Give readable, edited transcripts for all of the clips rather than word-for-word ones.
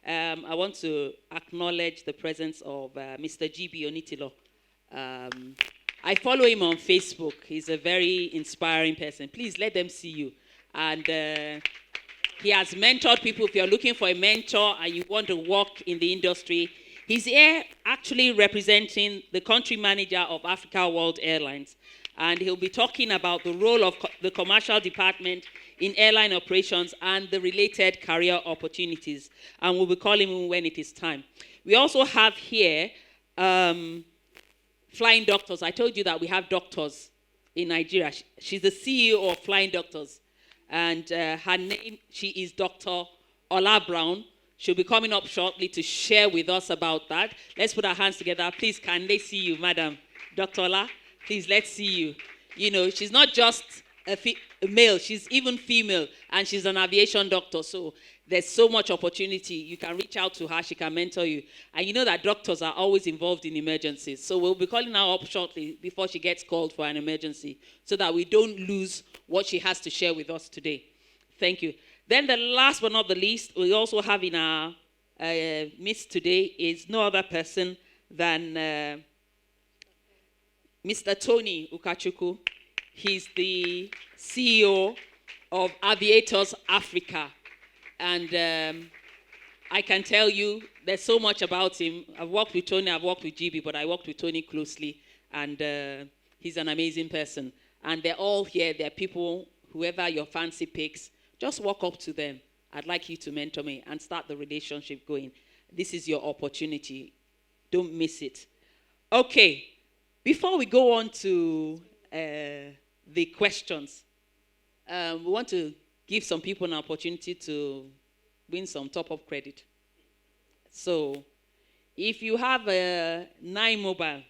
I want to acknowledge the presence of Mr. GB Onitilo. I follow him on Facebook. He's a very inspiring person. Please let them see you. And he has mentored people. If you're looking for a mentor and you want to work in the industry, he's here actually representing the country manager of Africa World Airlines. And he'll be talking about the role of the commercial department in airline operations and the related career opportunities. And we'll be calling him when it is time. We also have here Flying Doctors. I told you that we have doctors in Nigeria. She's the CEO of Flying Doctors. And her name, she is Dr. Ola Brown. She'll be coming up shortly to share with us about that. Let's put our hands together. Please, can they see you, Madam Dr. Ola? Please, let's see you. You know, she's not just a male, she's even female, and she's an aviation doctor. So there's so much opportunity. You can reach out to her, she can mentor you. And you know that doctors are always involved in emergencies. So we'll be calling her up shortly before she gets called for an emergency so that we don't lose what she has to share with us today. Thank you. Then the last but not the least, we also have in our midst today is no other person than Mr. Tony Ukachukwu. He's the CEO of Aviators Africa. And I can tell you there's so much about him. I've worked with Tony, I've worked with GB, but I worked with Tony closely. And he's an amazing person. And they're all here. They're people, whoever your fancy picks, just walk up to them. I'd like you to mentor me and start the relationship going. This is your opportunity. Don't miss it. Okay. Before we go on to the questions, we want to give some people an opportunity to win some top-up credit. So, if you have a 9 mobile,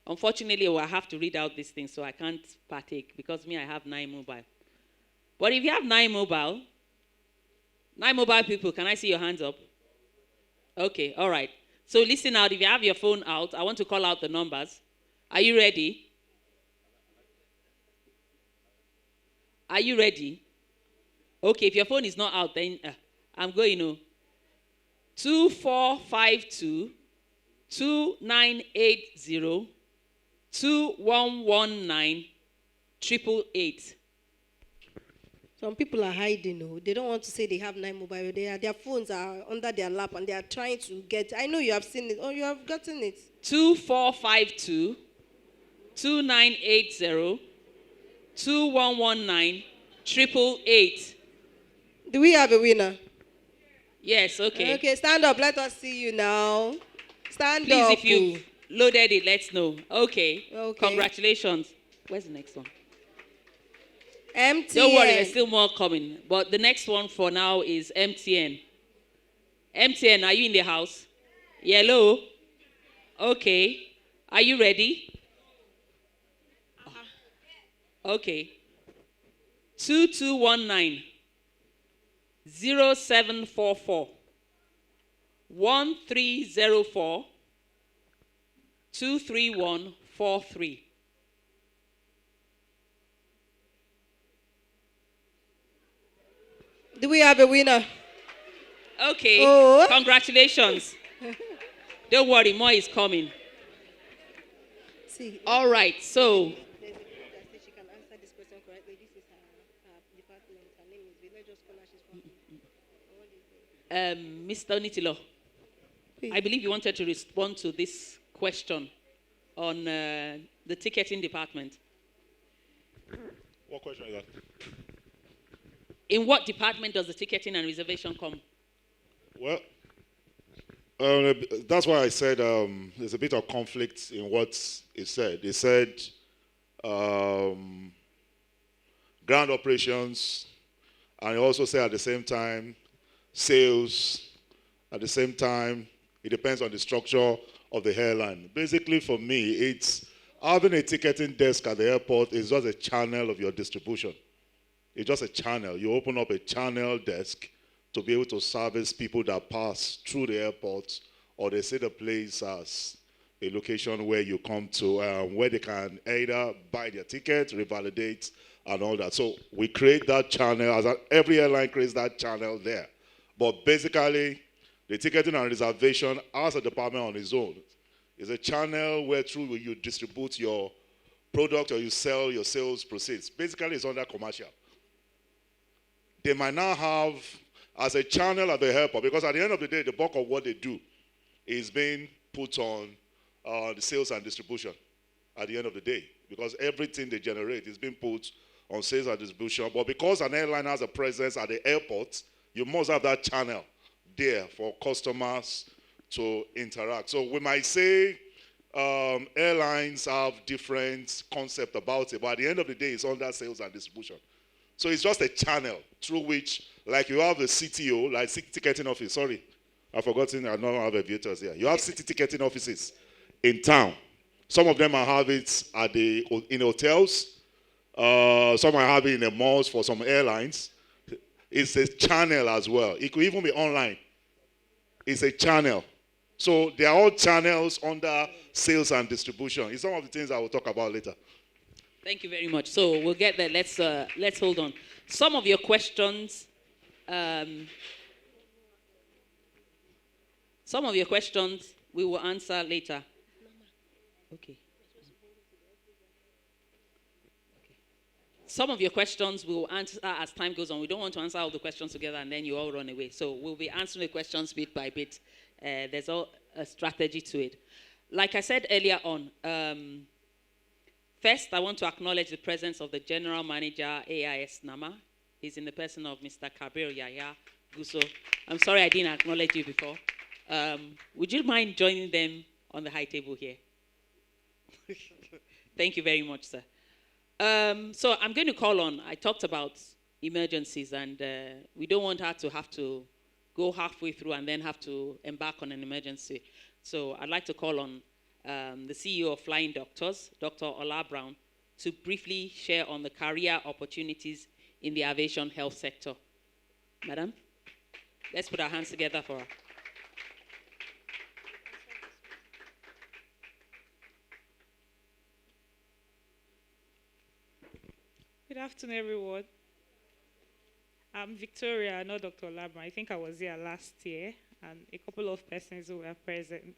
unfortunately, I have to read out this thing, so I can't partake because I have 9 mobile. But if you have 9 mobile people, can I see your hands up? Okay, all right. So listen out. If you have your phone out, I want to call out the numbers. Are you ready? Are you ready? Okay, if your phone is not out, then I'm going to 2452 2980 2119 888. Some people are hiding. Oh. They don't want to say they have 9 mobile. Their phones are under their lap and they are trying to get. I know you have seen it. Oh, you have gotten it. 2452 2980 2119 888. Do we have a winner? Yes, okay. Okay, stand up. Let us see you now. Stand Please, up. if you've loaded it, let's know. Okay. Okay. Congratulations. Where's the next one? MTN. Don't worry, there's still more coming. But the next one for now is MTN. MTN, are you in the house? Yellow? Okay. Are you ready? Okay. 2219 0744 1304 23143. Do we have a winner? Okay. Oh. Congratulations. Don't worry, more is coming. See. All right, so. There's a girl that said she can answer this question correctly. This is her department. Her name is Village Scholar. She's from. Mr. Onitilo, I believe you wanted to respond to this question on the ticketing department. What question is that? In what department does the ticketing and reservation come? Well, that's why I said there's a bit of conflict in what it said. It said ground operations, and it also said at the same time sales. At the same time, it depends on the structure of the airline. Basically, for me, it's having a ticketing desk at the airport is just a channel of your distribution. It's just a channel. You open up a channel desk to be able to service people that pass through the airport, or they see the place as a location where you come to, where they can either buy their ticket, revalidate, and all that. So we create that channel. Every airline creates that channel there. But basically, The ticketing and reservation as a department on its own is a channel where through you distribute your product or you sell your sales proceeds. Basically, it's under commercial. They might now have as a channel at the helper, because at the end of the day, the bulk of what they do is being put on the sales and distribution at the end of the day, because everything they generate is being put on sales and distribution. But because an airline has a presence at the airport, you must have that channel there for customers to interact. So we might say airlines have different concept about it, but at the end of the day, it's under sales and distribution. So it's just a channel through which, like you have the CTO, like city ticketing office. Sorry, I've forgotten. I don't have aviators here. You have city ticketing offices in town. Some of them might have it in hotels. Some might have it in the malls for some airlines. It's a channel as well. It could even be online. It's a channel. So they are all channels under sales and distribution. It's some of the things I will talk about later. Thank you very much. So we'll get there. Let's hold on. Some of your questions, we will answer later. Okay. Some of your questions we will answer as time goes on. We don't want to answer all the questions together and then you all run away. So we'll be answering the questions bit by bit. There's a strategy to it. Like I said earlier on, first, I want to acknowledge the presence of the General Manager, AIS NAMA. He's in the person of Mr. Kabir Yaya Guso. I'm sorry I didn't acknowledge you before. Would you mind joining them on the high table here? Thank you very much, sir. So I'm going to call on, I talked about emergencies, and we don't want her to have to go halfway through and then have to embark on an emergency. So I'd like to call on the CEO of Flying Doctors, Dr. Ola Brown, to briefly share on the career opportunities in the aviation health sector. Madam, let's put our hands together for her. Good afternoon, everyone. I'm Victoria, not Dr. Labra. I think I was here last year, and a couple of persons who were present.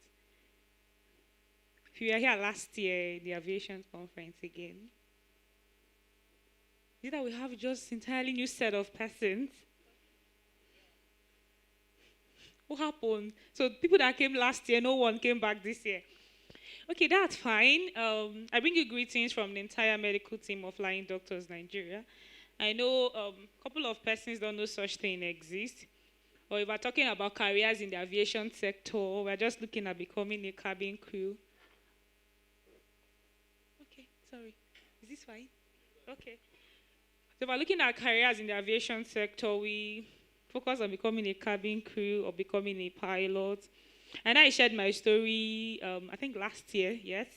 If you were here last year, the aviation conference again, see that we have just entirely new set of persons. What happened? So people that came last year, no one came back this year. Okay, that's fine. I bring you greetings from the entire medical team of Flying Doctors Nigeria. I know a couple of persons don't know such thing exists. Or if we're talking about careers in the aviation sector, we're just looking at becoming a cabin crew. Okay, sorry. Is this fine? Okay. So if we're looking at careers in the aviation sector, we focus on becoming a cabin crew or becoming a pilot. And I shared my story, I think last year, yes.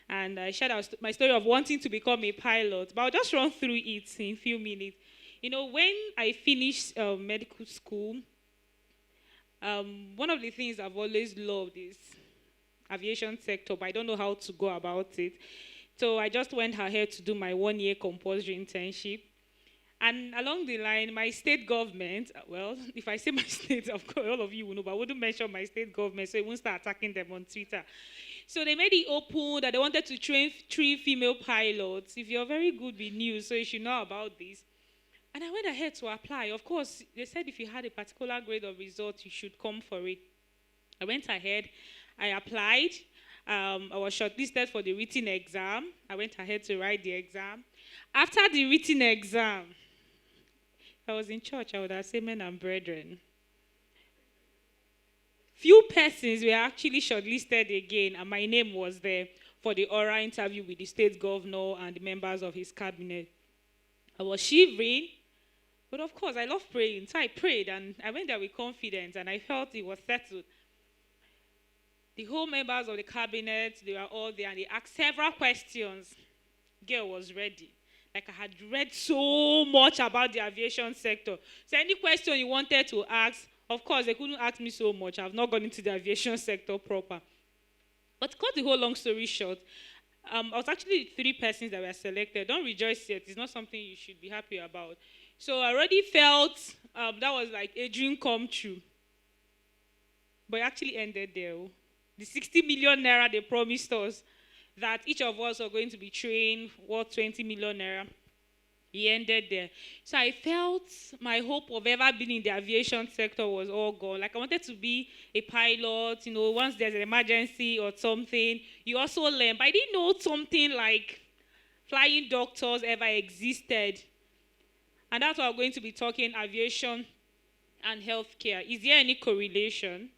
And I shared my story of wanting to become a pilot. But I'll just run through it in a few minutes. You know, when I finished medical school, one of the things I've always loved is aviation sector, but I don't know how to go about it. So I just went ahead to do my 1-year compulsory internship. And along the line, my state government, well, if I say my state, of course, all of you will know, but I wouldn't mention my state government, so I won't start attacking them on Twitter. So they made it open that they wanted to train 3 female pilots. If you're very good with news, so you should know about this. And I went ahead to apply. Of course, they said if you had a particular grade of result, you should come for it. I went ahead. I applied. I was shortlisted for the written exam. I went ahead to write the exam. After the written exam, if I was in church, I would have said, men and brethren. Few persons were actually shortlisted again, and my name was there for the oral interview with the state governor and the members of his cabinet. I was shivering, but of course, I love praying. So I prayed, and I went there with confidence, and I felt it was settled. The whole members of the cabinet, they were all there, and they asked several questions. Girl was ready. Like I had read so much about the aviation sector. So any question you wanted to ask, of course, they couldn't ask me so much. I've not gone into the aviation sector proper. But to cut the whole long story short, I was actually 3 persons that were selected. Don't rejoice yet. It's not something you should be happy about. So I already felt that was like a dream come true. but it actually ended there. Oh. The 60 million naira they promised us that each of us are going to be trained worth 20 million naira. He ended there. So I felt my hope of ever being in the aviation sector was all gone. Like I wanted to be a pilot, once there's an emergency or something, you also learn. But I didn't know something like flying doctors ever existed. And that's why we're going to be talking aviation and healthcare. Is there any correlation?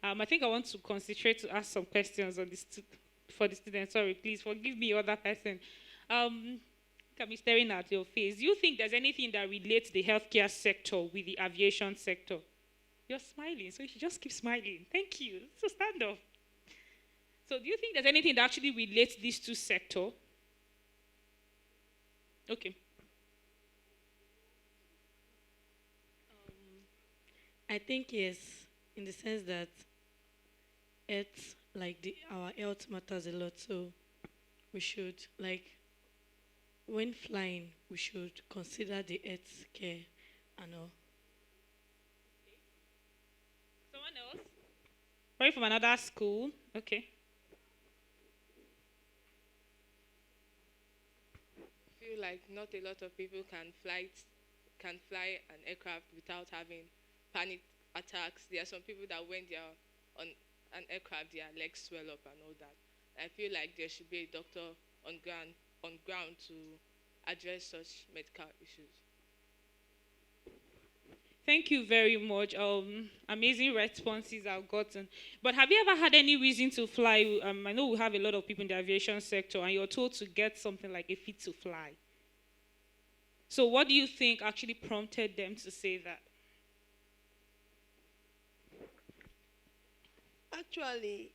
I think I want to concentrate to ask some questions on this for the students. Sorry, please forgive me, other person. I'm staring at your face. Do you think there's anything that relates the healthcare sector with the aviation sector? You're smiling, so you should just keep smiling. Thank you. So stand up. So do you think there's anything that actually relates these two sectors? Okay. I think yes, in the sense that our health matters a lot. So we should, when flying, we should consider the health care and all. Someone else? Probably from another school. Okay. I feel like not a lot of people can fly an aircraft without having panic attacks. There are some people that when they are on an aircraft, their legs swell up and all that. I feel like there should be a doctor on ground to address such medical issues. Thank you very much. Amazing responses I've gotten. But have you ever had any reason to fly? I know we have a lot of people in the aviation sector, and you're told to get something like a fit to fly. So what do you think actually prompted them to say that? Actually,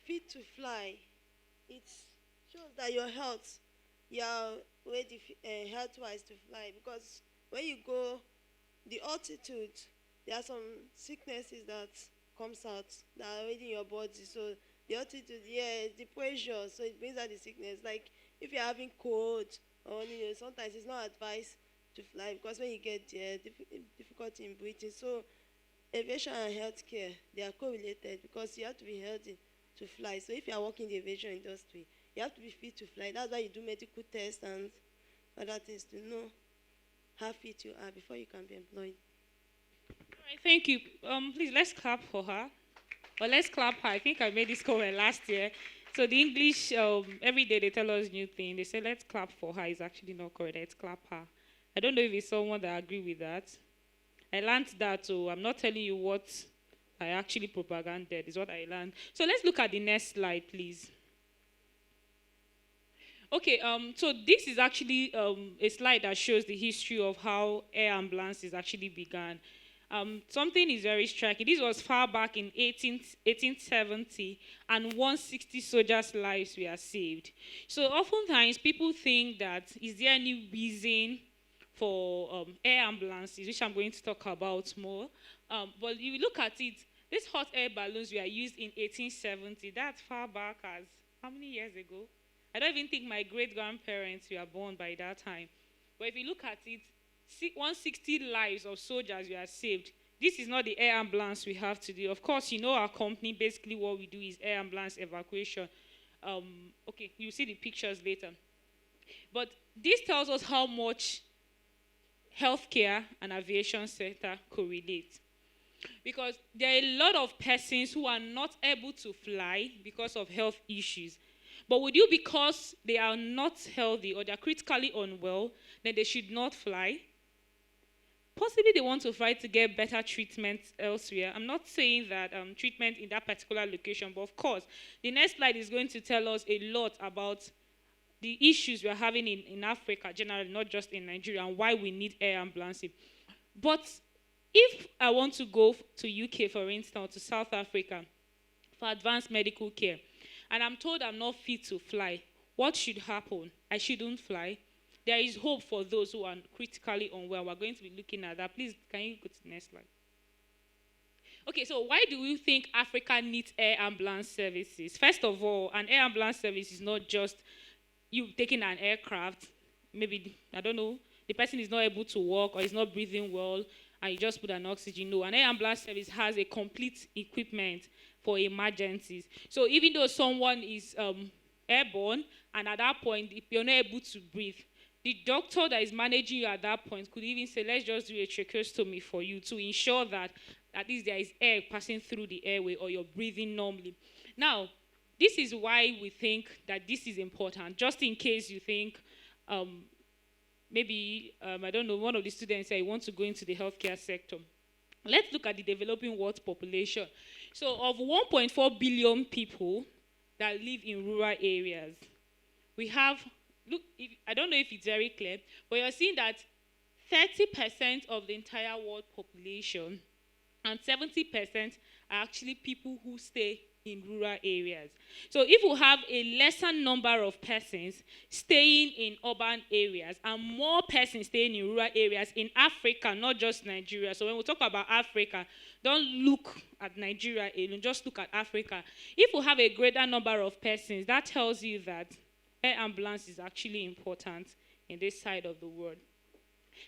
fit to fly, it shows that your health, you are ready health-wise to fly. Because when you go, the altitude, there are some sicknesses that comes out that are already in your body. So the altitude, the pressure, so it brings out the sickness. Like if you're having cold or sometimes it's not advised to fly because when you get there, difficulty in breathing. So aviation and healthcare, they are correlated because you have to be healthy to fly. So if you are working in the aviation industry, you have to be fit to fly. That's why you do medical tests and other things to know how fit you are before you can be employed. All right, thank you. Please, let's clap for her. Or let's clap her. I think I made this comment last year. So the English, every day they tell us new thing. They say, let's clap for her. It's actually not correct. Let's clap her. I don't know if it's someone that agree with that. I learned that, so I'm not telling you what I actually propaganded. Is what I learned. So let's look at the next slide, please. Okay, so this is actually a slide that shows the history of how air ambulances actually began. Something is very striking. This was far back in 1870, and 160 soldiers' lives were saved. So oftentimes people think that, is there any reason for air ambulances, which I'm going to talk about more. But if you look at it, these hot air balloons were used in 1870. That's far back as how many years ago? I don't even think my great-grandparents were born by that time. But if you look at it, 160 lives of soldiers were saved. This is not the air ambulance we have today. Of course, our company, basically what we do is air ambulance evacuation. Okay, you'll see the pictures later. But this tells us how much healthcare and aviation sector correlate. Because there are a lot of persons who are not able to fly because of health issues. But would you, because they are not healthy or they are critically unwell, then they should not fly? Possibly they want to fly to get better treatment elsewhere. I'm not saying that treatment in that particular location, but of course, the next slide is going to tell us a lot about the issues we're having in Africa generally, not just in Nigeria, and why we need air ambulancing. But if I want to go to UK, for instance, or to South Africa for advanced medical care, and I'm told I'm not fit to fly, what should happen? I shouldn't fly. There is hope for those who are critically unwell. We're going to be looking at that. Please, can you go to the next slide? Okay, so why do you think Africa needs air ambulance services? First of all, an air ambulance service is not just you taking an aircraft, maybe, I don't know, the person is not able to walk or is not breathing well, and you just put an oxygen. No, an air ambulance service has a complete equipment for emergencies. So even though someone is airborne, and at that point, if you're not able to breathe, the doctor that is managing you at that point could even say, let's just do a tracheostomy for you to ensure that at least there is air passing through the airway or you're breathing normally. Now, this is why we think that this is important, just in case you think maybe, I don't know, one of the students said, want to go into the healthcare sector. Let's look at the developing world population. So of 1.4 billion people that live in rural areas, we have, look, I don't know if it's very clear, but you're seeing that 30% of the entire world population and 70% are actually people who stay in rural areas. So if we have a lesser number of persons staying in urban areas and more persons staying in rural areas in Africa, not just Nigeria. So when we talk about Africa, don't look at Nigeria alone, just look at Africa. If we have a greater number of persons, that tells you that air ambulance is actually important in this side of the world.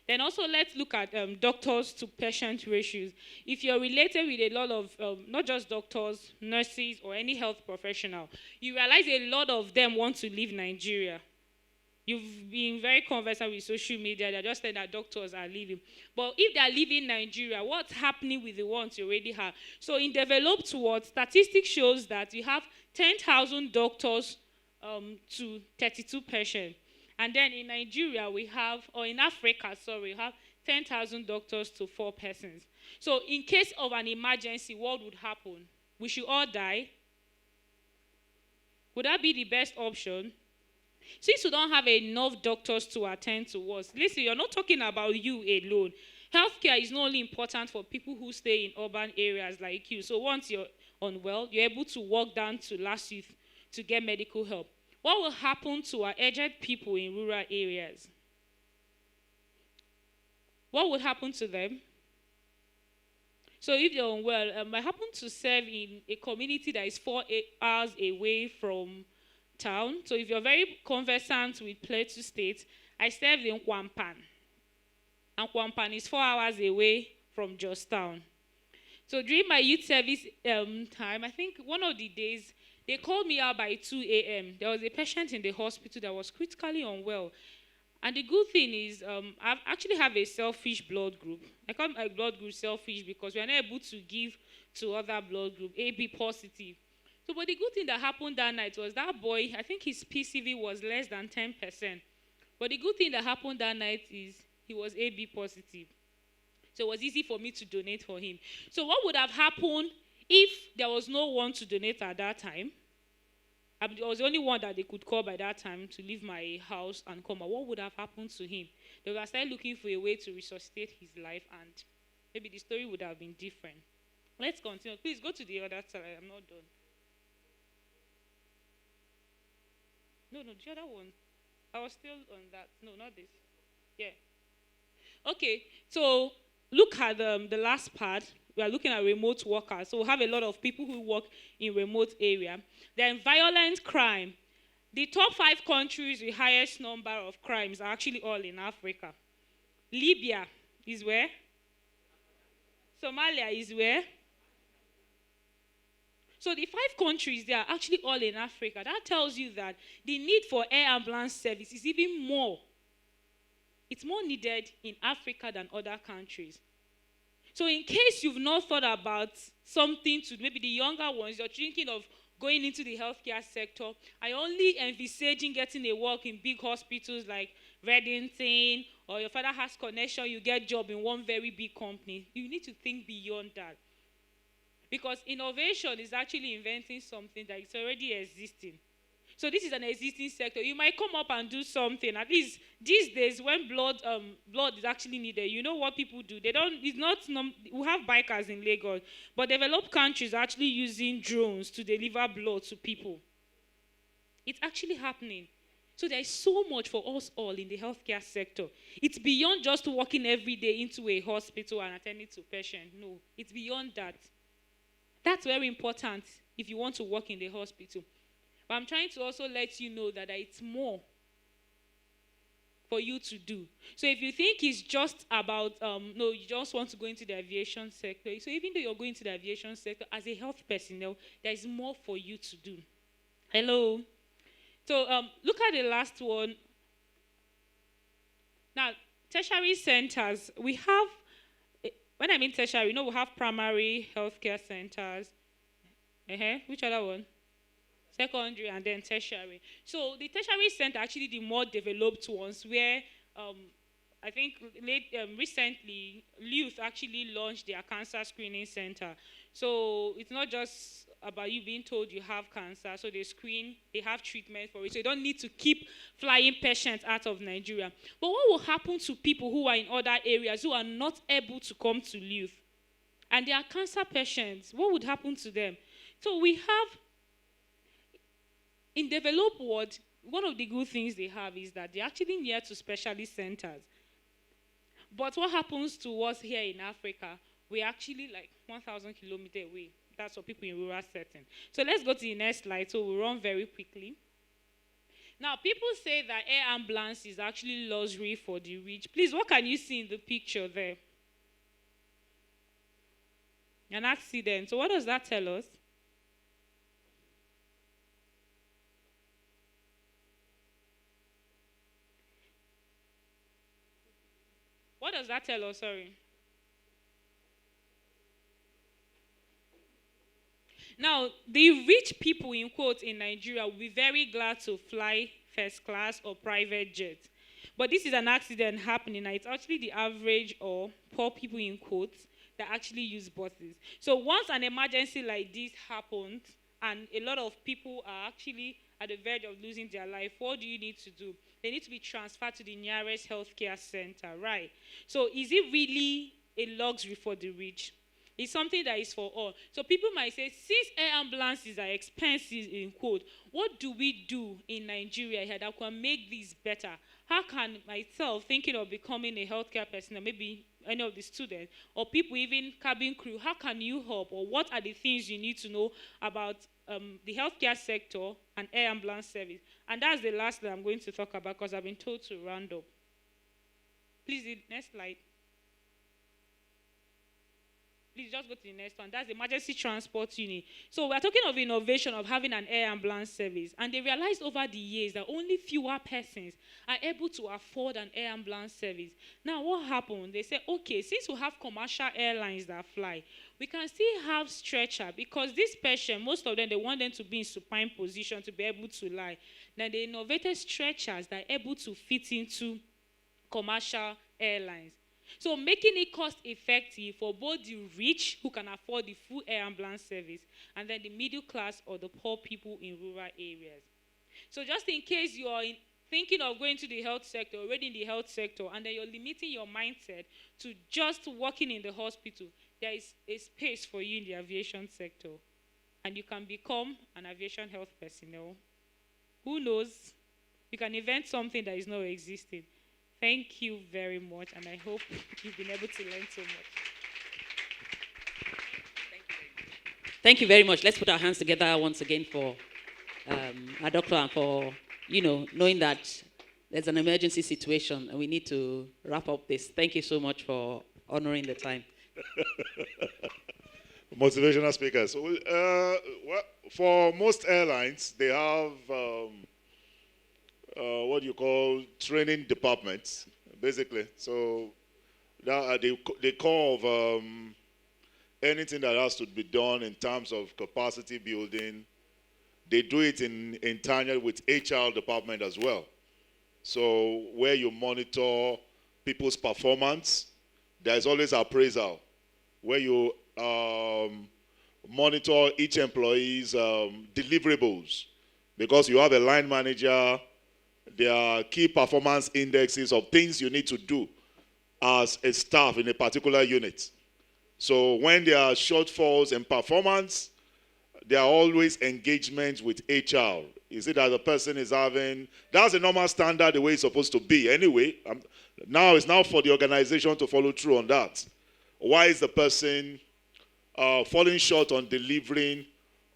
Then also let's look at doctors to patient ratios. If you're related with a lot of, not just doctors, nurses, or any health professional, you realize a lot of them want to leave Nigeria. You've been very conversant with social media. They're just saying that doctors are leaving. But if they're leaving Nigeria, what's happening with the ones you already have? So in developed world, statistics shows that you have 10,000 doctors to 32 patients. And then in Nigeria, we have, or in Africa, sorry, we have 10,000 doctors to 4 persons. So in case of an emergency, what would happen? We should all die. Would that be the best option? Since you don't have enough doctors to attend to us, listen, you're not talking about you alone. Healthcare is not only important for people who stay in urban areas like you. So once you're unwell, you're able to walk down to last youth to get medical help. What will happen to our aged people in rural areas? What would happen to them? So if you're unwell, I happen to serve in a community that is 4 hours away from town. So if you're very conversant with Plateau State, I served in Kwampan. And Kwampan is 4 hours away from Georgetown. So during my youth service time, I think one of the days, they called me out by 2 a.m. There was a patient in the hospital that was critically unwell. And the good thing is, I actually have a selfish blood group. I call my blood group selfish because we are not able to give to other blood group, AB positive. So, but the good thing that happened that night was that boy, I think his PCV was less than 10%. But the good thing that happened that night is he was AB positive. So it was easy for me to donate for him. So what would have happened if there was no one to donate at that time? I was the only one that they could call by that time to leave my house and come out. What would have happened to him? They would have started looking for a way to resuscitate his life, and maybe the story would have been different. Let's continue. Please go to the other side. I'm not done. No, the other one. I was still on that. No, not this. Yeah. Okay, so look at the last part. We are looking at remote workers. So we have a lot of people who work in remote area. Then violent crime. The top 5 countries with highest number of crimes are actually all in Africa. Libya is where? Somalia is where? So the 5 countries, they are actually all in Africa. That tells you that the need for air ambulance service is even more. It's more needed in Africa than other countries. So in case you've not thought about something to maybe the younger ones, you're thinking of going into the healthcare sector, I only envisaging getting a work in big hospitals like Reddington, or your father has connection, you get job in one very big company. You need to think beyond that. Because innovation is actually inventing something that is already existing. So this is an existing sector. You might come up and do something. At least these days, when blood is actually needed, you know what people do? They don't. It's not. We have bikers in Lagos, but developed countries are actually using drones to deliver blood to people. It's actually happening. So there is so much for us all in the healthcare sector. It's beyond just walking every day into a hospital and attending to patients. No, it's beyond that. That's very important if you want to work in the hospital. But I'm trying to also let you know that it's more. for you to do. So if you think it's just about, no, you just want to go into the aviation sector. So even though you're going to the aviation sector, as a health personnel, there is more for you to do. Hello? So look at the last one. Now, tertiary centers, we have, when I mean tertiary, we have primary healthcare centers. Which other one? Secondary and then tertiary. So the tertiary center actually the more developed ones where I think recently Youth actually launched their cancer screening center. So it's not just about you being told you have cancer. So they screen, they have treatment for it. So you don't need to keep flying patients out of Nigeria. But what will happen to people who are in other areas who are not able to come to Youth? And they are cancer patients. What would happen to them? So we have, in developed world, one of the good things they have is that they're actually near to specialist centers. But what happens to us here in Africa, we're actually like 1,000 kilometers away. That's for people in rural setting. So let's go to the next slide. So we'll run very quickly. Now, people say that air ambulance is actually luxury for the rich. Please, what can you see in the picture there? An accident. So what does that tell us? What does that tell us? Sorry. Now, the rich people, in quotes, in Nigeria will be very glad to fly first class or private jet. But this is an accident happening. It's actually the average or poor people, in quotes, that actually use buses. So once an emergency like this happens, and a lot of people are actually at the verge of losing their life, what do you need to do? They need to be transferred to the nearest healthcare center, right? So is it really a luxury for the rich? It's something that is for all. So people might say, since air ambulances are expensive, in quote, what do we do in Nigeria here that can make this better? How can myself, thinking of becoming a healthcare personnel, maybe any of the students, or people, even cabin crew, how can you help? Or what are the things you need to know about the healthcare sector and air ambulance service? And that's the last that I'm going to talk about because I've been told to round up. Please, the next slide. Please just go to the next one. That's the emergency transport unit. So we're talking of innovation of having an air ambulance service. And they realized over the years that only fewer persons are able to afford an air ambulance service. Now what happened? They said, okay, since we have commercial airlines that fly, we can still have stretcher because this patient, most of them, they want them to be in supine position to be able to lie. Then they innovated stretchers that are able to fit into commercial airlines. So making it cost effective for both the rich who can afford the full air ambulance service and then the middle class or the poor people in rural areas. So just in case you are thinking of going to the health sector, already in the health sector, and then you're limiting your mindset to just working in the hospital, there is a space for you in the aviation sector. And you can become an aviation health personnel. Who knows? You can invent something that is not existing. Thank you very much, and I hope you've been able to learn so much. Thank you very much. Let's put our hands together once again for our doctor and for, knowing that there's an emergency situation and we need to wrap up this. Thank you so much for honoring the time. Motivational speakers. For most airlines, they have what you call training departments, basically. So that they call of anything that has to be done in terms of capacity building. They do it in tandem with HR department as well. So where you monitor people's performance, there's always appraisal. Where you monitor each employee's deliverables. Because you have a line manager, there are key performance indexes of things you need to do as a staff in a particular unit. So when there are shortfalls in performance, there are always engagements with HR. Is it that the person is having, that's the normal standard, the way it's supposed to be anyway. Now it's now for the organization to follow through on that. Why is the person falling short on delivering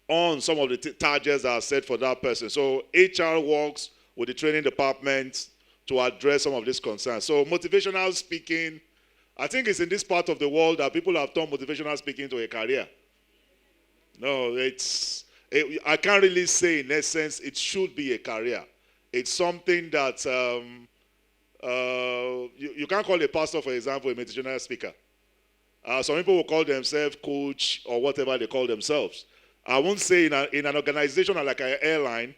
on some of the targets that are set for that person? So HR works with the training department to address some of these concerns. So motivational speaking, I think it's in this part of the world that people have turned motivational speaking to a career. No, I can't really say in essence it should be a career. It's something that you can't call a pastor, for example, a motivational speaker. Some people will call themselves coach or whatever they call themselves. I won't say in an organization like an airline,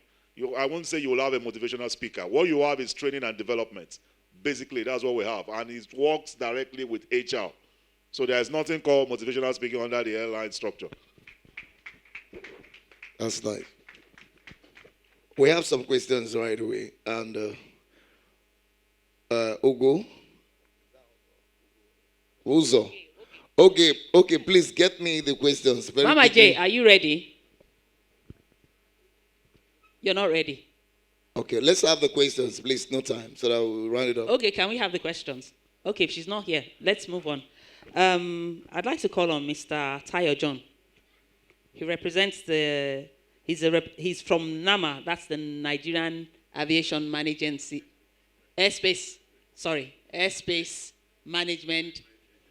I won't say you will have a motivational speaker. What you have is training and development. Basically, that's what we have. And it works directly with HR. So there's nothing called motivational speaking under the airline structure. That's nice. We have some questions right away. And Ogo? Uzo? Okay, please get me the questions. Very Mama quickly. J, are you ready? You're not ready. Okay, let's have the questions, please. No time, so that we'll run it up. Okay, can we have the questions? Okay, if she's not here, let's move on. I'd like to call on Mr. Tayo John. He represents he's from NAMA, that's the Nigerian Aviation Management Airspace Management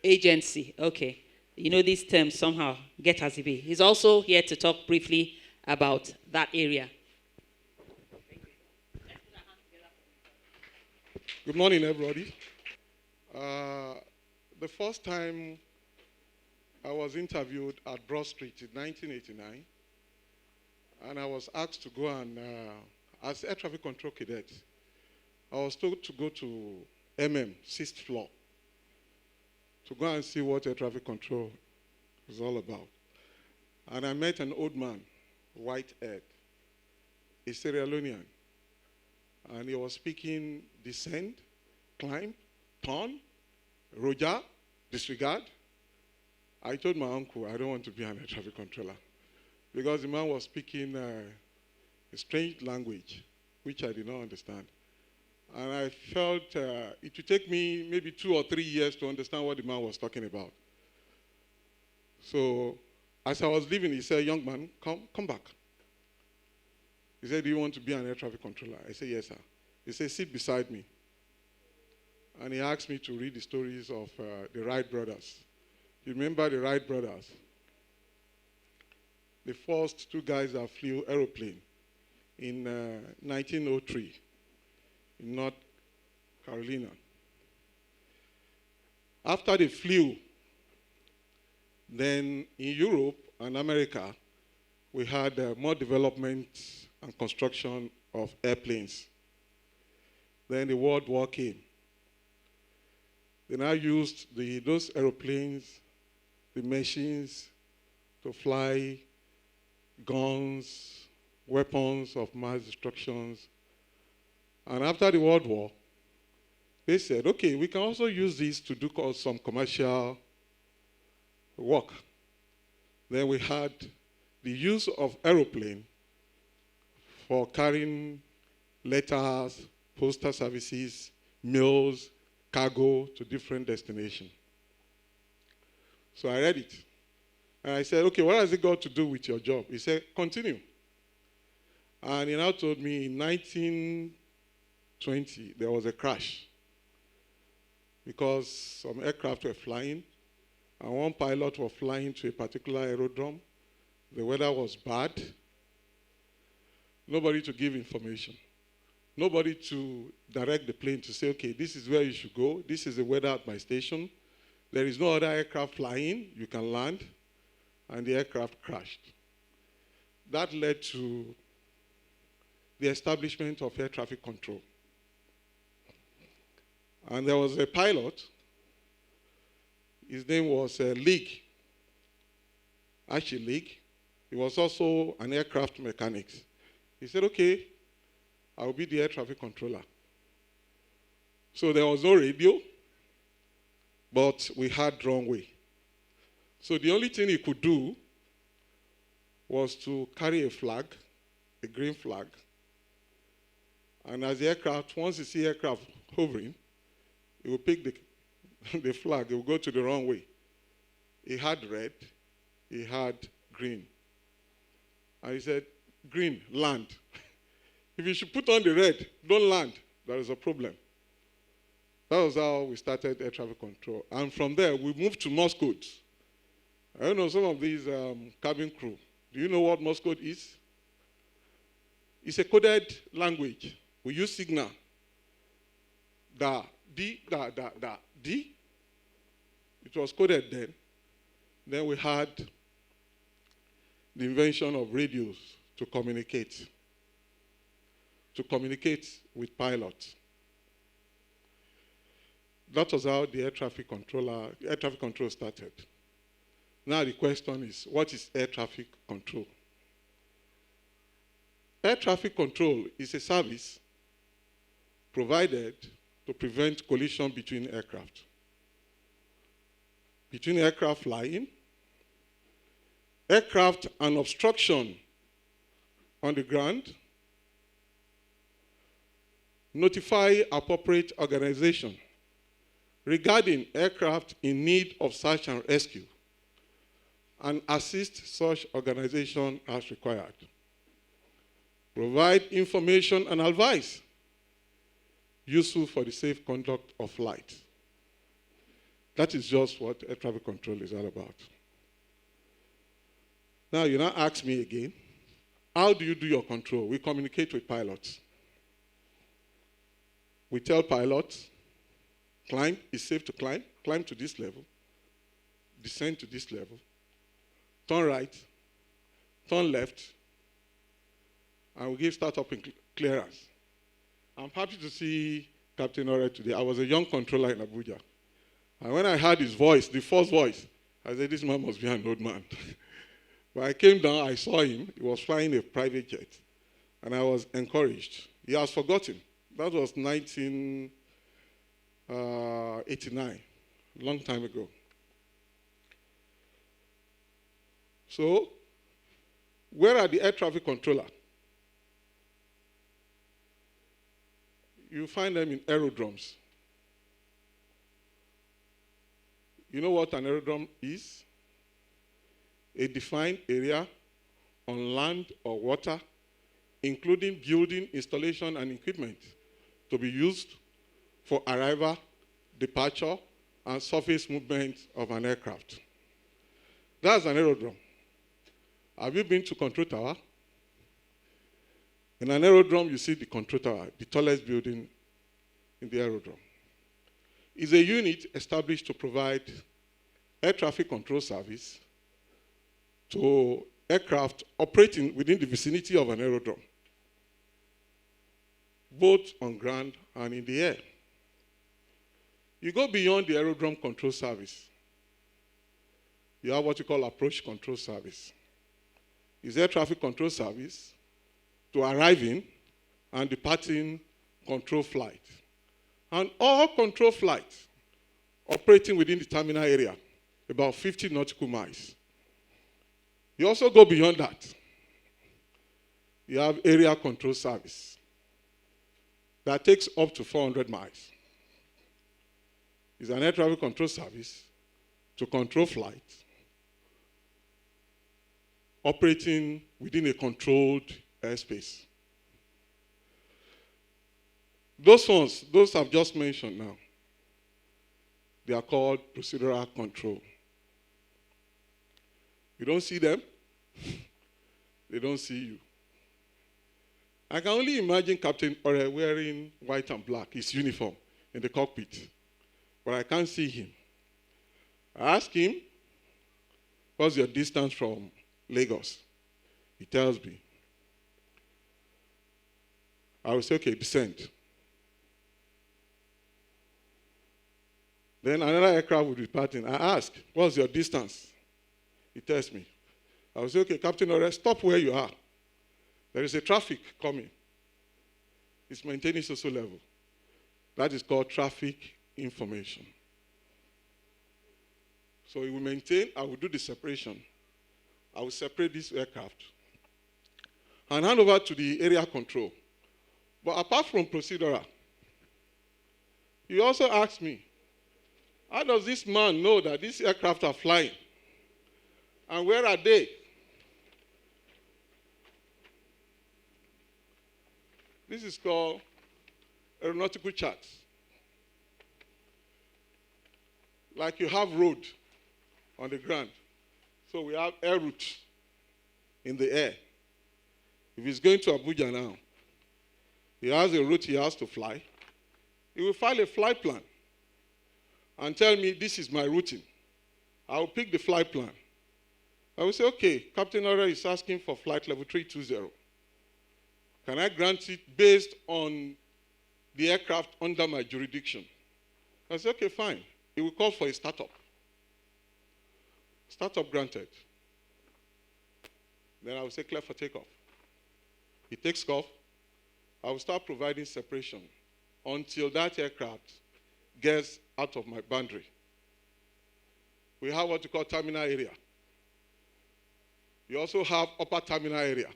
Agency. Okay. You know these terms somehow get as it be. He's also here to talk briefly about that area. Good morning, everybody. The first time I was interviewed at Broad Street in 1989, and I was asked to go and, as air traffic control cadet, I was told to go to 6th floor, to go and see what air traffic control is all about. And I met an old man, white-haired, a Sierra Leonean. And he was speaking descend, climb, turn, Roger, disregard. I told my uncle I don't want to be an air traffic controller because the man was speaking a strange language, which I did not understand. And I felt it would take me maybe 2 or 3 years to understand what the man was talking about. So as I was leaving, he said, "Young man, come back." He said, "Do you want to be an air traffic controller?" I said, "Yes, sir." He said, "Sit beside me." And he asked me to read the stories of the Wright brothers. You remember the Wright brothers? The first 2 guys that flew aeroplane in 1903 in North Carolina. After they flew, then in Europe and America, we had more development and construction of airplanes. Then the World War came. They now used those aeroplanes, the machines, to fly guns, weapons of mass destruction. And after the World War, they said, okay, we can also use this to do some commercial work. Then we had the use of aeroplane for carrying letters, postal services, mails, cargo to different destinations. So I read it. And I said, okay, what has it got to do with your job? He said, continue. And he now told me in 1920, there was a crash because some aircraft were flying, and one pilot was flying to a particular aerodrome. The weather was bad. Nobody to give information. Nobody to direct the plane to say, okay, this is where you should go. This is the weather at my station. There is no other aircraft flying. You can land. And the aircraft crashed. That led to the establishment of air traffic control. And there was a pilot. His name was League. Actually, League. He was also an aircraft mechanic. He said, okay, I will be the air traffic controller. So there was no radio, but we had runway. So the only thing he could do was to carry a flag, a green flag. And as the aircraft, once you see aircraft hovering, he will pick the flag, he will go to the runway. He had red, he had green. And he said, green, land. If you should put on the red, don't land, there is a problem. That was how we started air traffic control. And from there, we moved to Morse code. I don't know some of these cabin crew. Do you know what Morse code is? It's a coded language. We use signal. Da, D, da, da, da, D. It was coded then. Then we had the invention of radios to communicate with pilots. That was how the air traffic control started. Now the question is, what is air traffic control? Air traffic control is a service provided to prevent collision between aircraft. Between aircraft flying, aircraft and obstruction on the ground, notify appropriate organization regarding aircraft in need of search and rescue, and assist such organization as required. Provide information and advice useful for the safe conduct of flight. That is just what air traffic control is all about. Now, you now ask me again, how do you do your control? We communicate with pilots. We tell pilots, climb, it's safe to climb to this level, descend to this level, turn right, turn left, and we give startup clearance. I'm happy to see Captain Ore today. I was a young controller in Abuja. And when I heard his voice, the first voice, I said, this man must be an old man. When I came down, I saw him. He was flying a private jet. And I was encouraged. He has forgotten. That was 1989, a long time ago. So, where are the air traffic controllers? You find them in aerodromes. You know what an aerodrome is? A defined area on land or water, including building, installation, and equipment to be used for arrival, departure, and surface movement of an aircraft. That's an aerodrome. Have you been to control tower? In an aerodrome, you see the control tower, the tallest building in the aerodrome. It's a unit established to provide air traffic control service to aircraft operating within the vicinity of an aerodrome, both on ground and in the air. You go beyond the aerodrome control service. You have what you call approach control service. It's air traffic control service to arriving and departing control flight. And all control flights operating within the terminal area, about 50 nautical miles. You also go beyond that. You have area control service that takes up to 400 miles. It's an air traffic control service to control flights operating within a controlled airspace. Those ones, those I've just mentioned now, they are called procedural control. You don't see them, they don't see you. I can only imagine Captain Ore wearing white and black, his uniform, in the cockpit, but I can't see him. I ask him, what's your distance from Lagos? He tells me. I will say, okay, descend. Then another aircraft will be departing. I ask, what's your distance? He tells me. I will say, okay, Captain Ore, stop where you are. There is a traffic coming. It's maintaining social level. That is called traffic information. So it will maintain, I will do the separation. I will separate this aircraft and hand over to the area control. But apart from procedural, he also asked me, how does this man know that these aircraft are flying? And where are they? This is called aeronautical charts. like you have road on the ground. So we have air route in the air. If he's going to Abuja now, he has a route he has to fly. He will file a flight plan and tell me, this is my routing. I will pick the flight plan. I will say, okay, Captain Ora is asking for flight level 320. Can I grant it based on the aircraft under my jurisdiction? I say, okay, fine. He will call for a startup. Startup granted. Then I will say, clear for takeoff. He takes off. I will start providing separation until that aircraft gets out of my boundary. We have what we call terminal area. You also have upper terminal area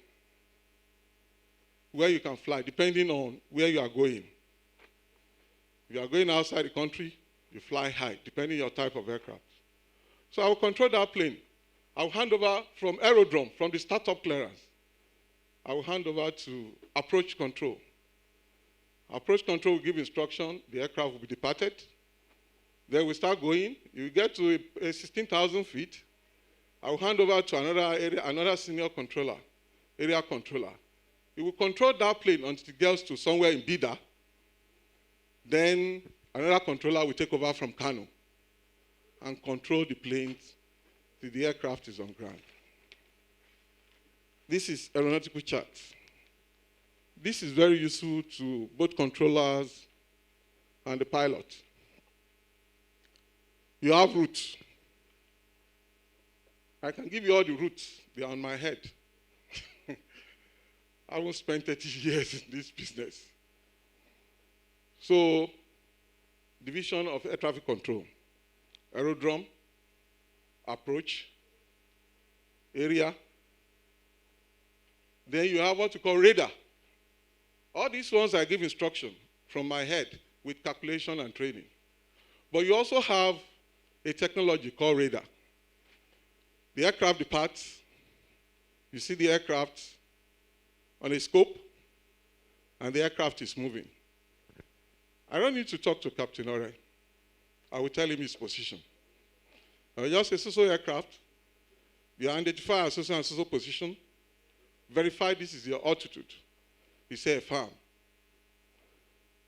where you can fly depending on where you are going. If you are going outside the country, you fly high, depending on your type of aircraft. So I will control that plane. I will hand over from aerodrome, from the startup clearance. I will hand over to approach control. Approach control will give instruction, the aircraft will be departed. Then we start going. You get to a 16,000 feet. I will hand over to another area, another senior controller, area controller. He will control that plane until it gets to somewhere in Bida. Then another controller will take over from Kano and control the planes till the aircraft is on ground. This is aeronautical chart. This is very useful to both controllers and the pilot. You have routes. I can give you all the routes. They are on my head. I won't spend 30 years in this business. So, division of air traffic control. Aerodrome, approach, area. Then you have what you call radar. All these ones I give instruction from my head with calculation and training. But you also have a technology called radar. The aircraft departs. You see the aircraft on a scope, and the aircraft is moving. I don't need to talk to Captain Ore. I will tell him his position. I will just say, so aircraft, you identify a so position, verify this is your altitude. You say a farm.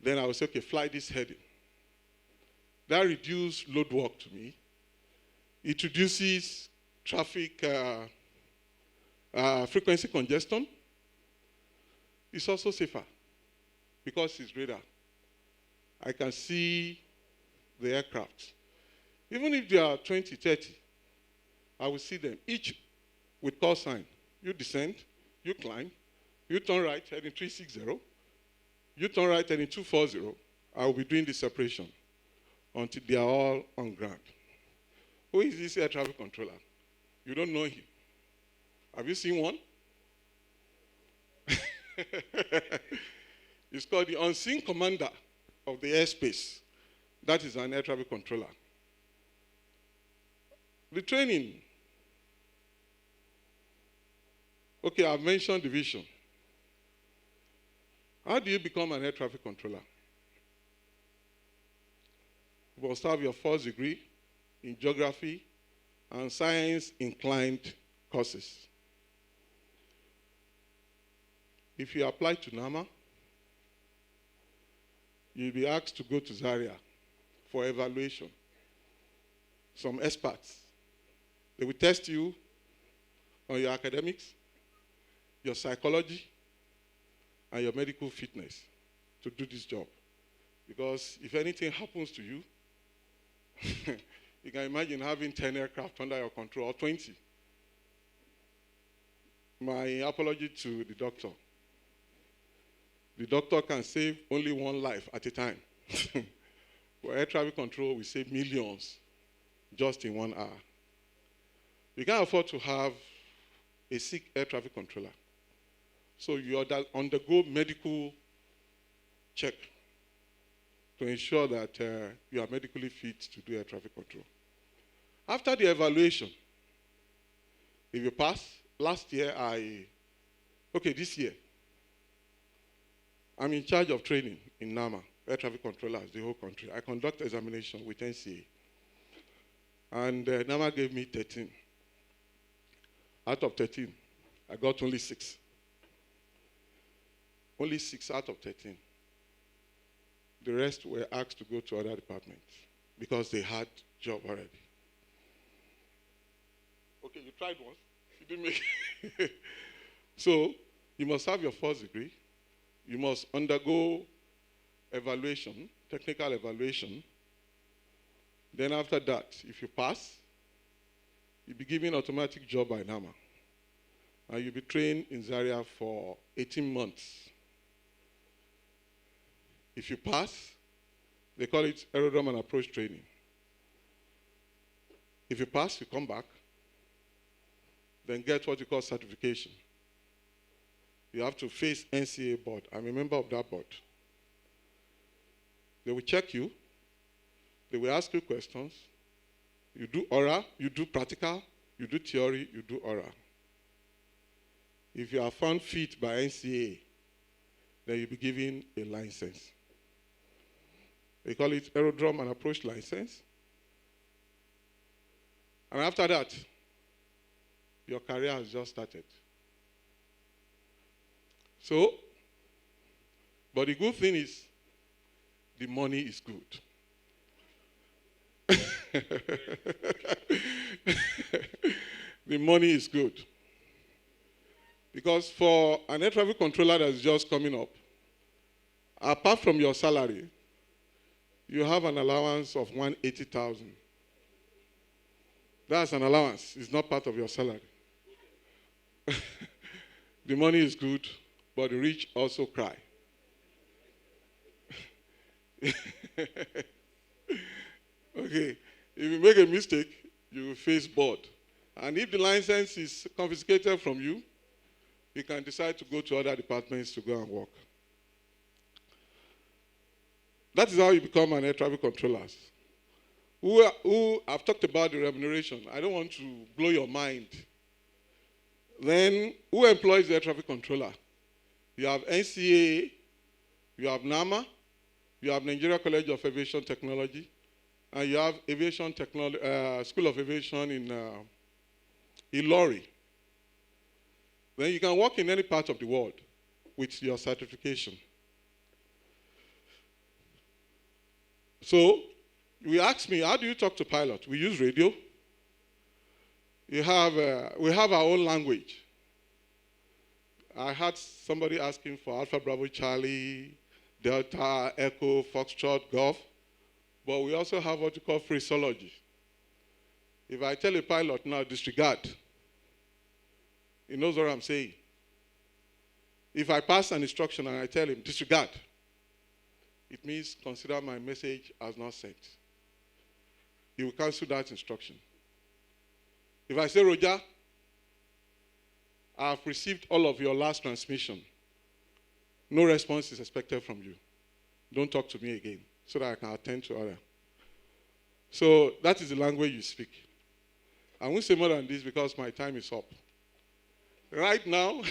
Then I will say, okay, fly this heading. That reduces load work to me. It reduces traffic frequency congestion. It's also safer because it's radar. I can see the aircraft. Even if they are 20, 30, I will see them, each with call sign. You descend, you climb, you turn right, heading 360, you turn right, heading 240. I will be doing the separation until they are all on ground. Who is this air traffic controller? You don't know him. Have you seen one? It's called the unseen commander of the airspace. That is an air traffic controller. The training. Okay, I've mentioned division. How do you become an air traffic controller? You must have your first degree in geography and science-inclined courses. If you apply to NAMA, you'll be asked to go to Zaria for evaluation. Some experts, they will test you on your academics, your psychology, and your medical fitness to do this job. Because if anything happens to you, you can imagine having 10 aircraft under your control, or 20. My apology to the doctor. The doctor can save only one life at a time. For air traffic control, we save millions just in 1 hour. You can't afford to have a sick air traffic controller. So you undergo medical check to ensure that you are medically fit to do air traffic control. After the evaluation, if you pass, this year, I'm in charge of training in NAMA, air traffic controllers, the whole country. I conduct examination with NCA. And Nama gave me 13. Out of 13, I got only 6. Only 6 out of 13. The rest were asked to go to other departments because they had job already. Okay, you tried once. You didn't make it. So, you must have your first degree. You must undergo evaluation, technical evaluation. Then after that, if you pass, you'll be given automatic job by NAMA. And you'll be trained in Zaria for 18 months. If you pass, they call it aerodrome and approach training. If you pass, you come back, then get what you call certification. You have to face NCA board. I'm a member of that board. They will check you. They will ask you questions. You do oral, you do practical, you do theory, you do oral. If you are found fit by NCA, then you'll be given a license. They call it aerodrome and approach license. And after that, your career has just started. So, but the good thing is, the money is good. The money is good. Because for an air traffic controller that's just coming up, apart from your salary, you have an allowance of 180,000. That's an allowance. It's not part of your salary. The money is good, but the rich also cry. Okay, if you make a mistake, you will face board. And if the license is confiscated from you, you can decide to go to other departments to go and work. That is how you become an air traffic controller. I've talked about the remuneration. I don't want to blow your mind. Then, who employs the air traffic controller? You have NCAA, you have NAMA, you have Nigeria College of Aviation Technology, and you have Aviation School of Aviation in Ilori. Then you can work in any part of the world with your certification. So, you ask me, how do you talk to pilot? We use radio. We have our own language. I had somebody asking for Alpha Bravo Charlie, Delta, Echo, Foxtrot, Golf. But we also have what we call phraseology. If I tell a pilot now, disregard, he knows what I'm saying. If I pass an instruction and I tell him, disregard, it means consider my message as not sent. He will cancel that instruction. If I say, Roger, I have received all of your last transmission. No response is expected from you. Don't talk to me again so that I can attend to others. So that is the language you speak. I won't say more than this because my time is up. Right now,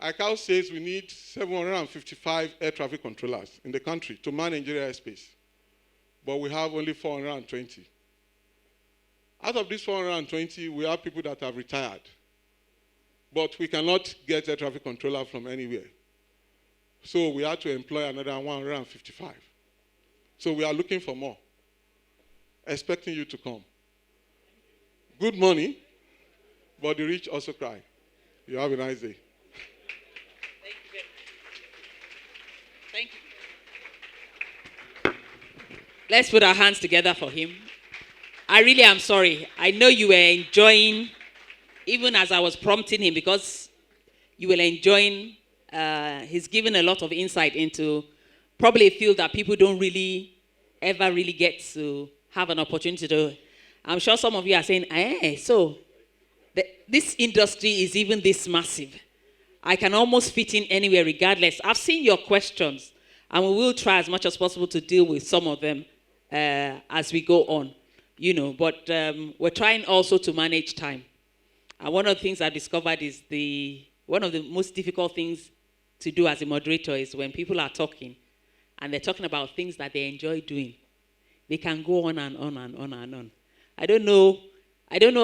ICAO says we need 755 air traffic controllers in the country to man Nigeria airspace. But we have only 420. Out of these 420, we have people that have retired. But we cannot get a traffic controller from anywhere. So we had to employ another 155. So we are looking for more, expecting you to come. Good money, but the rich also cry. You have a nice day. Thank you very much. Thank you. Let's put our hands together for him. I really am sorry. I know you were enjoying, even as I was prompting him, because you were enjoying, he's given a lot of insight into probably a field that people don't ever really get to have an opportunity to. I'm sure some of you are saying, so this industry is even this massive. I can almost fit in anywhere regardless. I've seen your questions, and we will try as much as possible to deal with some of them as we go on. But we're trying also to manage time. And one of the things I discovered is one of the most difficult things to do as a moderator is when people are talking and they're talking about things that they enjoy doing. they can go on and on and on and on. I don't know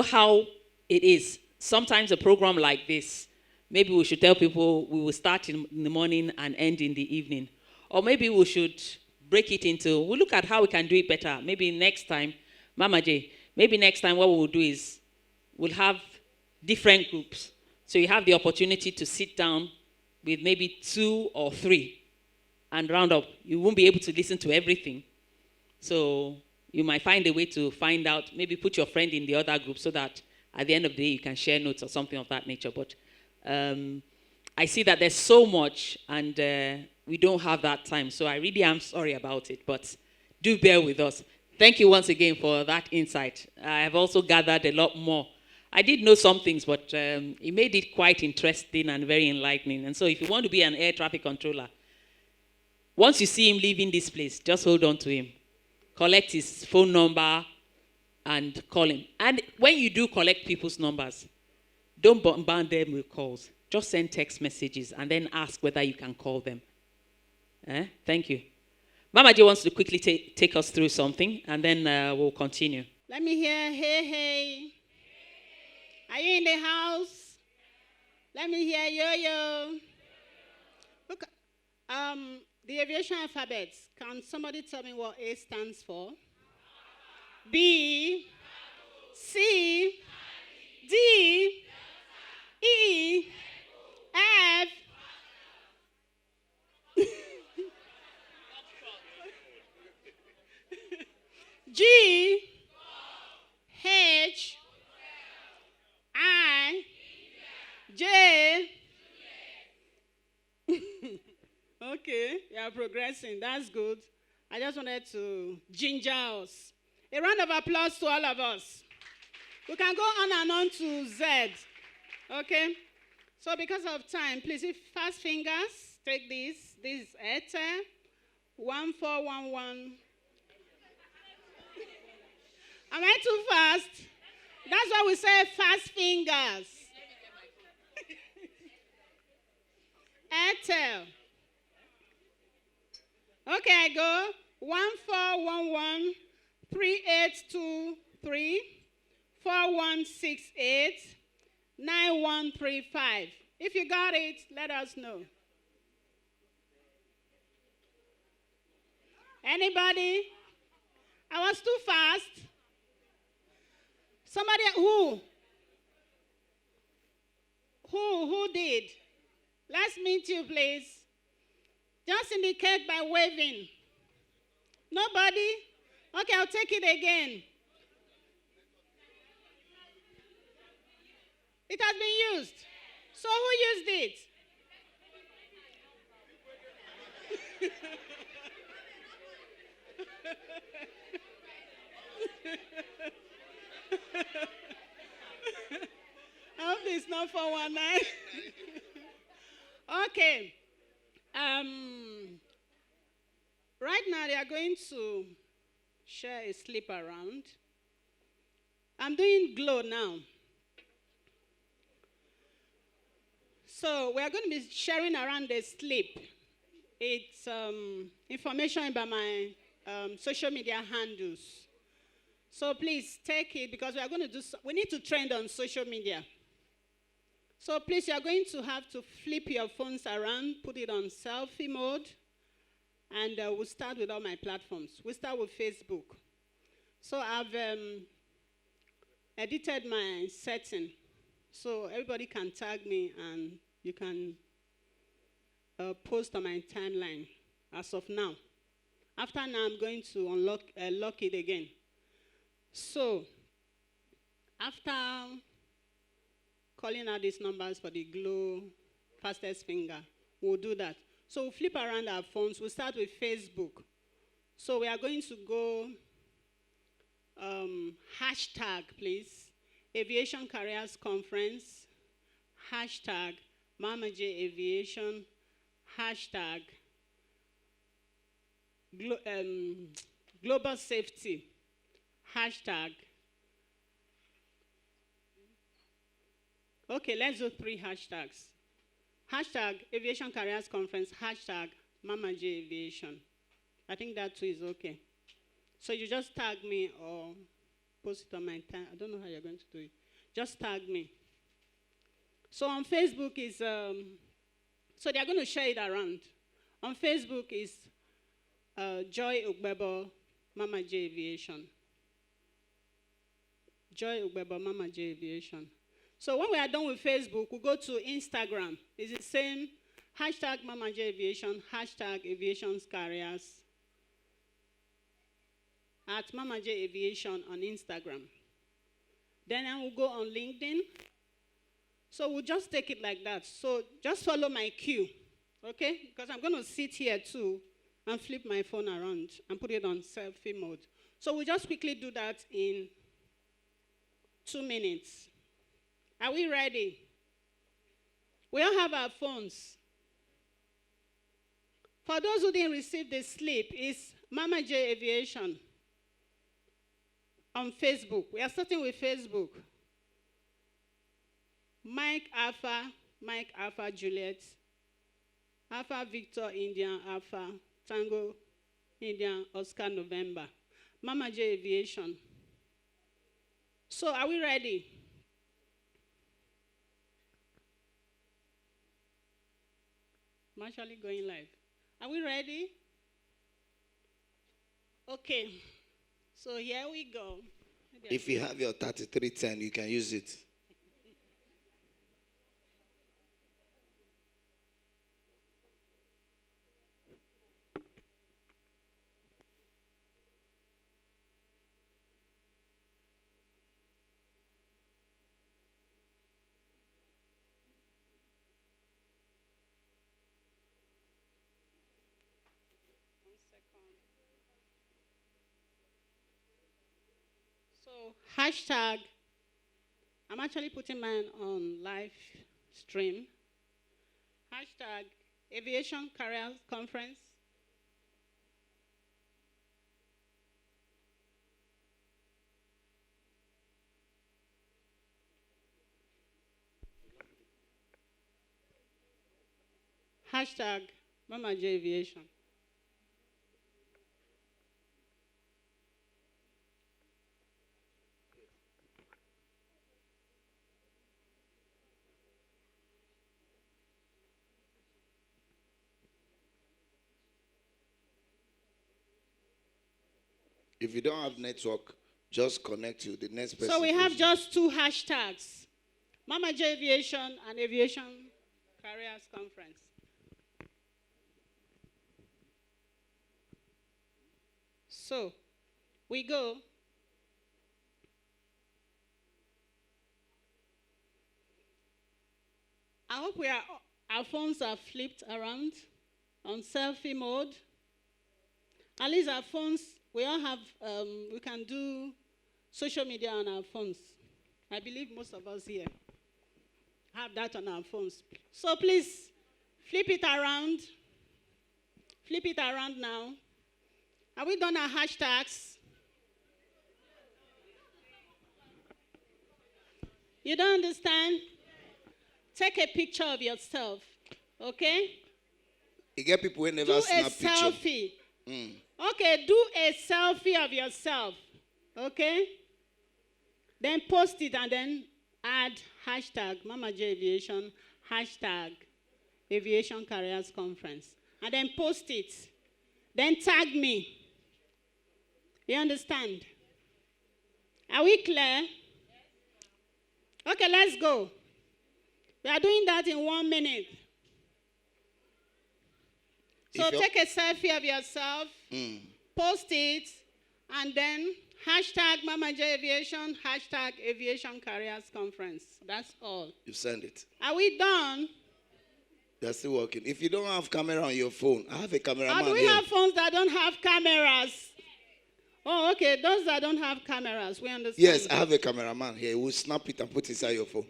how it is. Sometimes a program like this, maybe we should tell people we will start in the morning and end in the evening. Or maybe we should break it into, we'll look at how we can do it better. Maybe next time, Mama J, maybe next time what we'll do is we'll have different groups. So you have the opportunity to sit down with maybe 2 or 3 and round up. You won't be able to listen to everything. So you might find a way to find out, maybe put your friend in the other group so that at the end of the day you can share notes or something of that nature. But I see that there's so much and we don't have that time. So I really am sorry about it, but do bear with us. Thank you once again for that insight. I have also gathered a lot more. I did know some things, but it made it quite interesting and very enlightening. And so if you want to be an air traffic controller, once you see him leaving this place, just hold on to him. Collect his phone number and call him. And when you do collect people's numbers, don't bombard them with calls. Just send text messages and then ask whether you can call them. Thank you. Mama J wants to quickly take us through something, and then we'll continue. Let me hear, hey, hey. Are you in the house? Let me hear, yo-yo. Look, the aviation alphabet. Can somebody tell me what A stands for? B, C, D, E, F. G, H, I, J. Okay, you are progressing. That's good. I just wanted to ginger us. A round of applause to all of us. We can go on and on to Z. Okay? So because of time, please, if fast fingers, take this. This is Airtel. 1411. Am I too fast? That's why we say fast fingers. Airtel. Okay, I go 1411 3823 4168 9135. If you got it, let us know. Anybody? I was too fast. Somebody who did? Let's meet you, please. Just indicate by waving. Nobody? Okay, I'll take it again. It has been used. So who used it? I hope it's not 419. Okay. Right now they are going to share a slip around. I'm doing glow now. So we are going to be sharing around the slip. It's information about my social media handles. So please take it because we are going to we need to trend on social media. So please, you are going to have to flip your phones around, put it on selfie mode, and we'll start with all my platforms. We'll start with Facebook. So I've edited my setting. So everybody can tag me and you can post on my timeline as of now. After now, I'm going to unlock it again. So after calling out these numbers for the glow fastest finger, we'll do that. So we'll flip around our phones. We'll start with Facebook. So we are going to go hashtag, please. Aviation Careers Conference, hashtag Mama J Aviation, hashtag global safety, hashtag. Okay, let's do 3 hashtags. Hashtag Aviation Careers Conference, hashtag Mama J Aviation. I think that too is okay. So you just tag me or post it on my time. I don't know how you're going to do it. Just tag me. So on Facebook is, so they're going to share it around. On Facebook is Joy Ugbebo Mama J Aviation. Joy Ugbebo Mama J Aviation. So when we are done with Facebook, we go to Instagram. It's the same hashtag Mama J Aviation, hashtag Aviation's Carriers, at Mama J Aviation on Instagram. Then I will go on LinkedIn. So we'll just take it like that. So just follow my cue, okay? Because I'm going to sit here too and flip my phone around and put it on selfie mode. So we'll just quickly do that in 2 minutes. Are we ready? We all have our phones. For those who didn't receive the slip, it's Mama J Aviation on Facebook. We are starting with Facebook. Mike Alpha Juliet, Alpha Victor Indian Alpha, Tango Indian Oscar November, Mama J Aviation. So are we ready? I'm actually going live. Are we ready? Okay. So here we go. If you have your 3310, you can use it. So hashtag, I'm actually putting mine on live stream. Hashtag Aviation Careers Conference. Hashtag Mama J Aviation. If you don't have network, just connect to the next person. So we have just 2 hashtags, Mama J Aviation and Aviation Careers Conference. So we go. I hope our phones are flipped around on selfie mode. At least our phones, we all have, we can do social media on our phones. I believe most of us here have that on our phones. So please, flip it around. Flip it around now. Are we done our hashtags? You don't understand? Take a picture of yourself, okay? You get people who never Do a snap picture. selfie. Okay, do a selfie of yourself, okay? Then post it and then add hashtag Mama J Aviation, hashtag Aviation Careers Conference. And then post it. Then tag me. You understand? Are we clear? Okay, let's go. We are doing that in 1 minute. So take a selfie of yourself, post it, and then hashtag Mama J Aviation, hashtag Aviation Careers Conference. That's all. You send it. Are we done? They're still working. If you don't have camera on your phone, I have a cameraman Or do we here. have phones that don't have cameras? Oh, okay. Those that don't have cameras, we understand. Yes, I have a cameraman here. We'll snap it and put it inside your phone.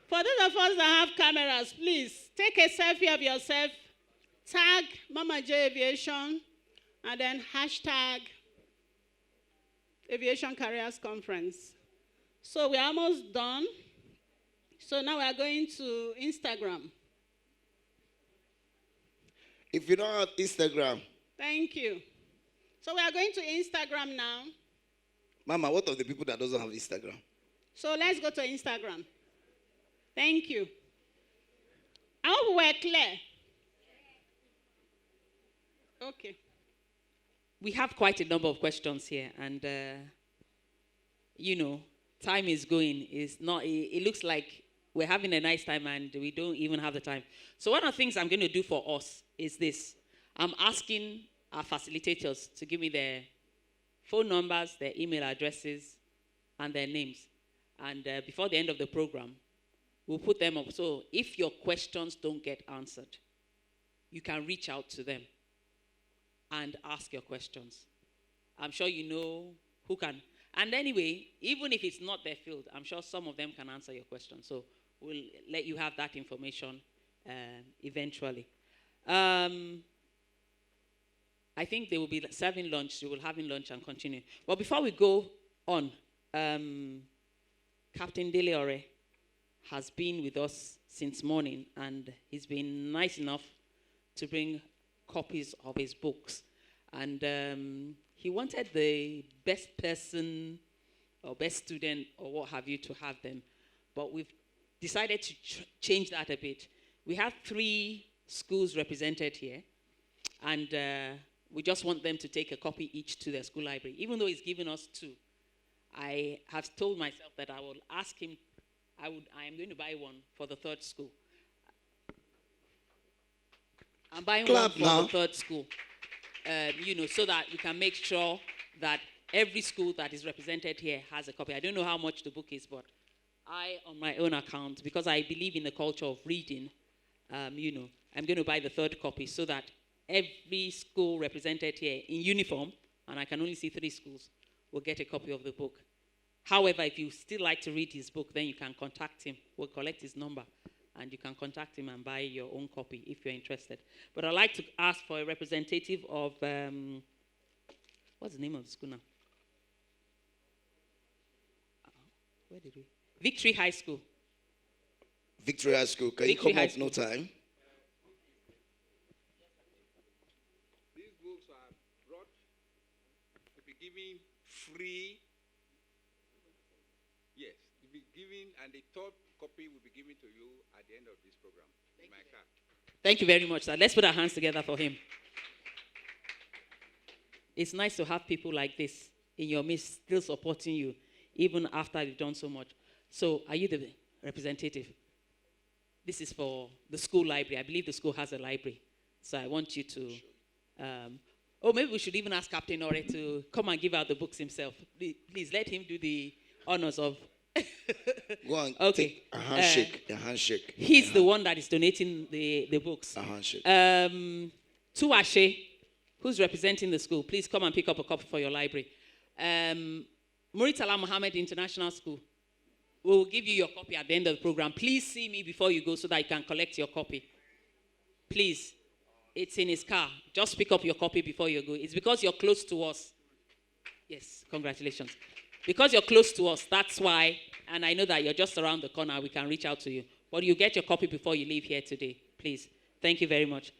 For those of us that have cameras, please take a selfie of yourself, tag Mama J Aviation, and then hashtag Aviation Careers Conference. So we're almost done. So now we are going to Instagram. If you don't have Instagram, Thank you. So we are going to Instagram now. Mama, what of the people that doesn't have Instagram? So let's go to Instagram. Thank you. I hope we're clear. Okay. We have quite a number of questions here, and time is going. It's not. It looks like we're having a nice time, and we don't even have the time. So one of the things I'm going to do for us is this: I'm asking our facilitators to give me their phone numbers, their email addresses, and their names. And before the end of the program, we'll put them up. So if your questions don't get answered, you can reach out to them and ask your questions. I'm sure you know who can. And anyway, even if it's not their field, I'm sure some of them can answer your questions. So we'll let you have that information eventually. I think they will be serving lunch. You will have lunch and continue. But before we go on, Captain Dele Ore has been with us since morning, and he's been nice enough to bring copies of his books. And he wanted the best person or best student or what have you to have them. But we've decided to change that a bit. We have 3 schools represented here, and we just want them to take a copy each to their school library. Even though he's given us 2, I have told myself that I will ask him, I am going to buy one for the 3rd school. I'm buying one for the 3rd school, so that we can make sure that every school that is represented here has a copy. I don't know how much the book is, but I, on my own account, because I believe in the culture of reading, I'm going to buy the 3rd copy so that every school represented here in uniform, and I can only see 3 schools, will get a copy of the book. However, if you still like to read his book, then you can contact him. We'll collect his number, and you can contact him and buy your own copy if you're interested. But I'd like to ask for a representative of, what's the name of the school now? Where did we? Victory High School. Victory High School. Can Victory you come High up? School. No time. These books are brought to be given free. Yes, to be given, and the 3rd copy will be given to you at the end of this program. In my car. Thank you very much, sir. Let's put our hands together for him. It's nice to have people like this in your midst, still supporting you, even after you've done so much. So, are you the representative? This is for the school library. I believe the school has a library. So I want you to... maybe we should even ask Captain Ore to come and give out the books himself. Please let him do the honors of... Go on. Okay. Take a handshake. A handshake. He's the one that is donating the books. A handshake. Tuashe, who's representing the school, please come and pick up a copy for your library. Muritala Mohammed International School, we'll give you your copy at the end of the program. Please see me before you go so that you can collect your copy. Please. It's in his car. Just pick up your copy before you go. It's because you're close to us. Yes, congratulations. Because you're close to us, that's why, and I know that you're just around the corner, we can reach out to you. But you get your copy before you leave here today, please. Thank you very much.